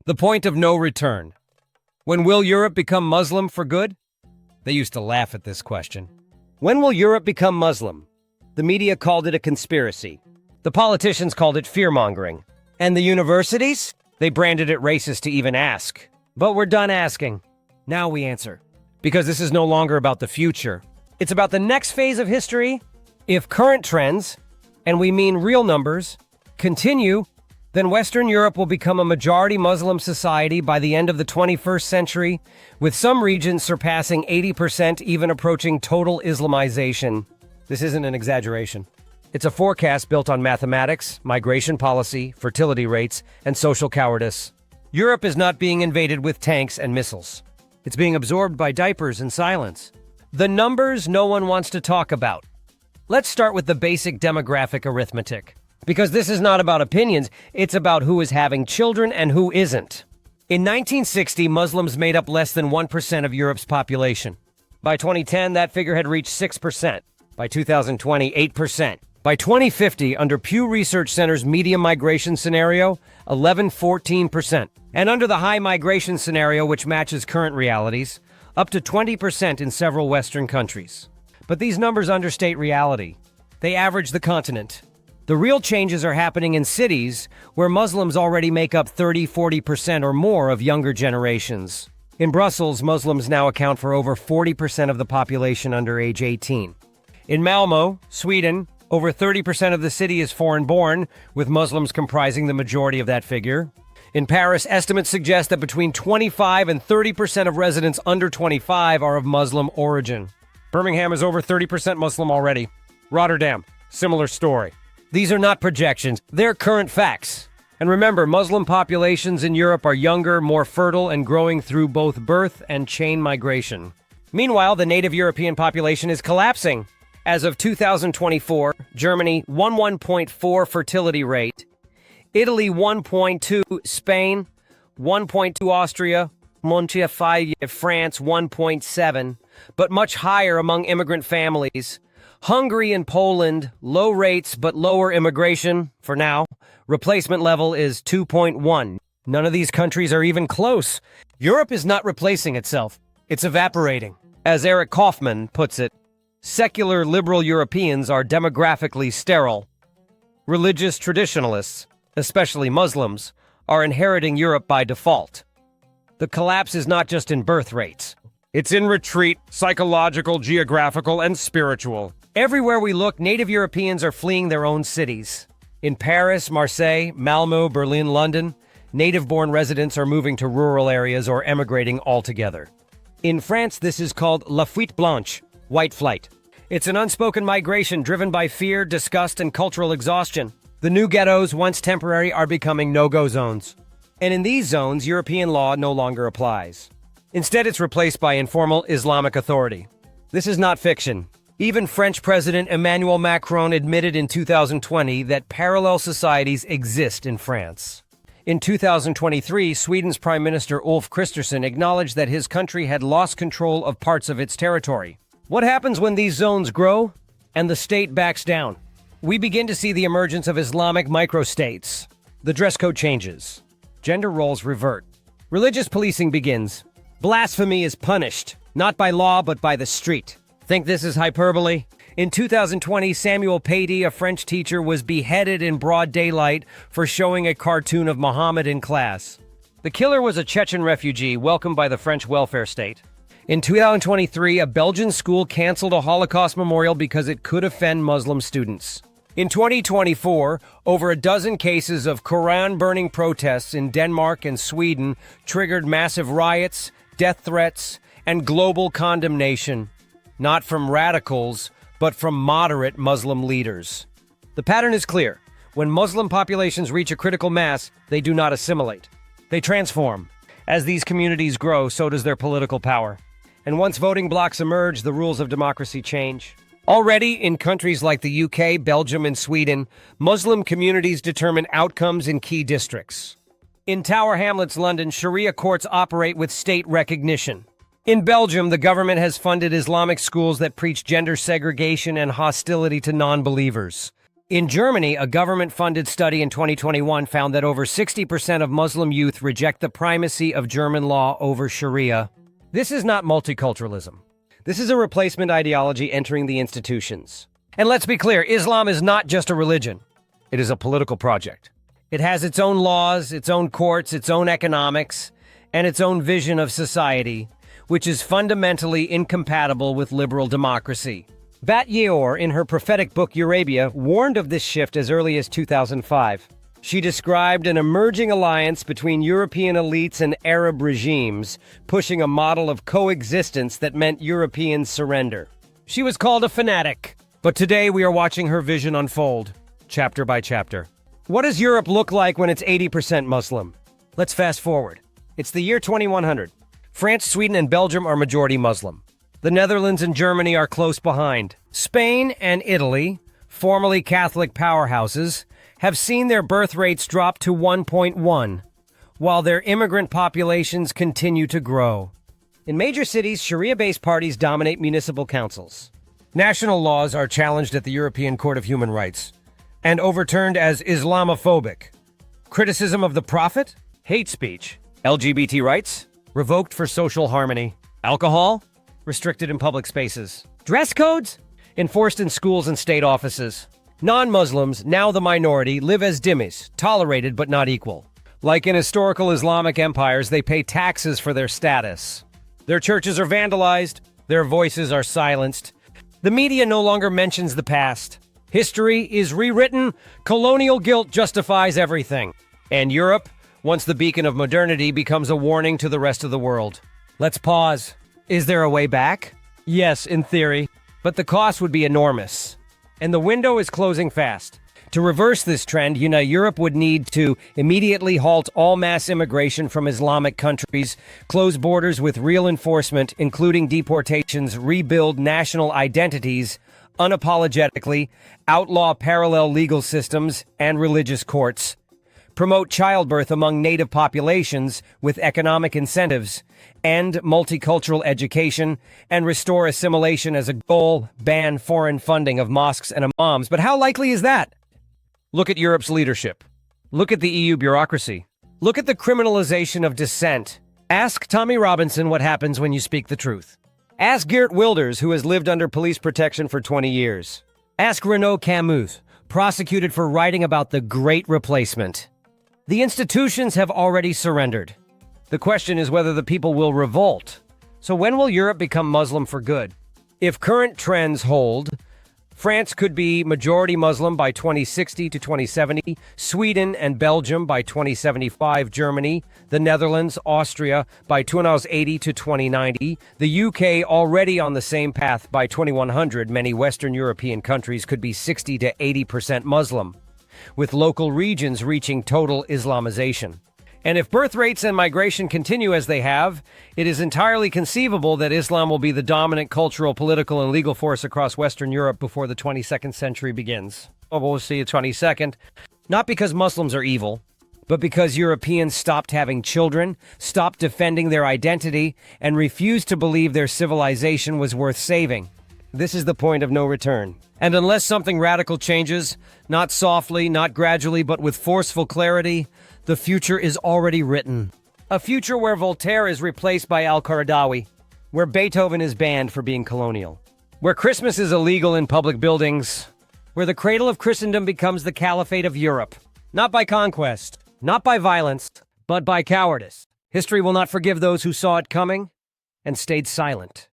The point of no return. When will Europe become Muslim for good? They used to laugh at this question. When will Europe become Muslim? The media called it a conspiracy. The politicians called it fear-mongering. And the universities? They branded it racist to even ask. But we're done asking. Now we answer. Because this is no longer about the future. It's about the next phase of history. If current trends, and we mean real numbers, continue, then Western Europe will become a majority Muslim society by the end of the 21st century, with some regions surpassing 80%, even approaching total Islamization. This isn't an exaggeration. It's a forecast built on mathematics, migration policy, fertility rates, and social cowardice. Europe is not being invaded with tanks and missiles. It's being absorbed by diapers and silence. The numbers no one wants to talk about. Let's start with the basic demographic arithmetic. Because this is not about opinions, it's about who is having children and who isn't. In 1960, Muslims made up less than 1% of Europe's population. By 2010, that figure had reached 6%. By 2020, 8%. By 2050, under Pew Research Center's medium migration scenario, 14%. And under the high migration scenario, which matches current realities, up to 20% in several Western countries. But these numbers understate reality. They average the continent. The real changes are happening in cities where Muslims already make up 30-40% or more of younger generations. In Brussels, Muslims now account for over 40% of the population under age 18. In Malmö, Sweden, over 30% of the city is foreign-born, with Muslims comprising the majority of that figure. In Paris, estimates suggest that between 25 and 30% of residents under 25 are of Muslim origin. Birmingham is over 30% Muslim already. Rotterdam, similar story. These are not projections, they're current facts. And remember, Muslim populations in Europe are younger, more fertile, and growing through both birth and chain migration. Meanwhile, the native European population is collapsing. As of 2024, Germany, 1.4 fertility rate, Italy, 1.2, Spain, 1.2, Austria, 1.5, France, 1.7, but much higher among immigrant families. Hungary and Poland, low rates but lower immigration, for now. Replacement level is 2.1. None of these countries are even close. Europe is not replacing itself. It's evaporating. As Eric Kaufmann puts it, secular liberal Europeans are demographically sterile. Religious traditionalists, especially Muslims, are inheriting Europe by default. The collapse is not just in birth rates. It's in retreat, psychological, geographical, and spiritual. Everywhere we look, native Europeans are fleeing their own cities. In Paris, Marseille, Malmö, Berlin, London, native-born residents are moving to rural areas or emigrating altogether. In France, this is called la fuite blanche, white flight. It's an unspoken migration driven by fear, disgust, and cultural exhaustion. The new ghettos, once temporary, are becoming no-go zones. And in these zones, European law no longer applies. Instead, it's replaced by informal Islamic authority. This is not fiction. Even French President Emmanuel Macron admitted in 2020 that parallel societies exist in France. In 2023, Sweden's Prime Minister Ulf Kristersson acknowledged that his country had lost control of parts of its territory. What happens when these zones grow and the state backs down? We begin to see the emergence of Islamic microstates. The dress code changes. Gender roles revert. Religious policing begins. Blasphemy is punished, not by law but by the street. Think this is hyperbole? In 2020, Samuel Paty, a French teacher, was beheaded in broad daylight for showing a cartoon of Muhammad in class. The killer was a Chechen refugee welcomed by the French welfare state. In 2023, a Belgian school canceled a Holocaust memorial because it could offend Muslim students. In 2024, over a dozen cases of Quran-burning protests in Denmark and Sweden triggered massive riots, death threats, and global condemnation. Not from radicals, but from moderate Muslim leaders. The pattern is clear. When Muslim populations reach a critical mass, they do not assimilate. They transform. As these communities grow, so does their political power. And once voting blocs emerge, the rules of democracy change. Already, in countries like the UK, Belgium, and Sweden, Muslim communities determine outcomes in key districts. In Tower Hamlets, London, Sharia courts operate with state recognition. In Belgium, the government has funded Islamic schools that preach gender segregation and hostility to non-believers. In Germany, a government-funded study in 2021 found that over 60% of Muslim youth reject the primacy of German law over Sharia. This is not multiculturalism. This is a replacement ideology entering the institutions. And let's be clear, Islam is not just a religion. It is a political project. It has its own laws, its own courts, its own economics, and its own vision of society, which is fundamentally incompatible with liberal democracy. Bat Yeor, in her prophetic book Eurabia, warned of this shift as early as 2005. She described an emerging alliance between European elites and Arab regimes, pushing a model of coexistence that meant European surrender. She was called a fanatic, but today we are watching her vision unfold, chapter by chapter. What does Europe look like when it's 80% Muslim? Let's fast forward. It's the year 2100. France, Sweden, and Belgium are majority Muslim. The Netherlands and Germany are close behind. Spain and Italy, formerly Catholic powerhouses, have seen their birth rates drop to 1.1, while their immigrant populations continue to grow. In major cities, Sharia-based parties dominate municipal councils. National laws are challenged at the European Court of Human Rights and overturned as Islamophobic. Criticism of the Prophet? Hate speech. LGBT rights? Revoked for social harmony. Alcohol? Restricted in public spaces. Dress codes? Enforced in schools and state offices. Non-Muslims, now the minority, live as dhimmis, tolerated but not equal. Like in historical Islamic empires, they pay taxes for their status. Their churches are vandalized. Their voices are silenced. The media no longer mentions the past. History is rewritten. Colonial guilt justifies everything. And Europe, once the beacon of modernity, becomes a warning to the rest of the world. Let's pause. Is there a way back? Yes, in theory, but the cost would be enormous. And the window is closing fast. To reverse this trend, Europe would need to immediately halt all mass immigration from Islamic countries, close borders with real enforcement, including deportations, rebuild national identities unapologetically, outlaw parallel legal systems and religious courts, promote childbirth among native populations with economic incentives, end multicultural education, and restore assimilation as a goal, ban foreign funding of mosques and imams. But how likely is that? Look at Europe's leadership. Look at the EU bureaucracy. Look at the criminalization of dissent. Ask Tommy Robinson what happens when you speak the truth. Ask Geert Wilders, who has lived under police protection for 20 years. Ask Renaud Camus, prosecuted for writing about the Great Replacement. The institutions have already surrendered. The question is whether the people will revolt. So when will Europe become Muslim for good? If current trends hold, France could be majority Muslim by 2060 to 2070, Sweden and Belgium by 2075, Germany, the Netherlands, Austria by 2080 to 2090, the UK already on the same path by 2100. Many Western European countries could be 60 to 80% Muslim, with local regions reaching total Islamization. And if birth rates and migration continue as they have, it is entirely conceivable that Islam will be the dominant cultural, political, and legal force across Western Europe before the 22nd century begins. Oh, we'll see the 22nd. Not because Muslims are evil, but because Europeans stopped having children, stopped defending their identity, and refused to believe their civilization was worth saving. This is the point of no return. And unless something radical changes, not softly, not gradually, but with forceful clarity, the future is already written. A future where Voltaire is replaced by Al-Qaradawi, where Beethoven is banned for being colonial, where Christmas is illegal in public buildings, where the cradle of Christendom becomes the caliphate of Europe. Not by conquest, not by violence, but by cowardice. History will not forgive those who saw it coming and stayed silent.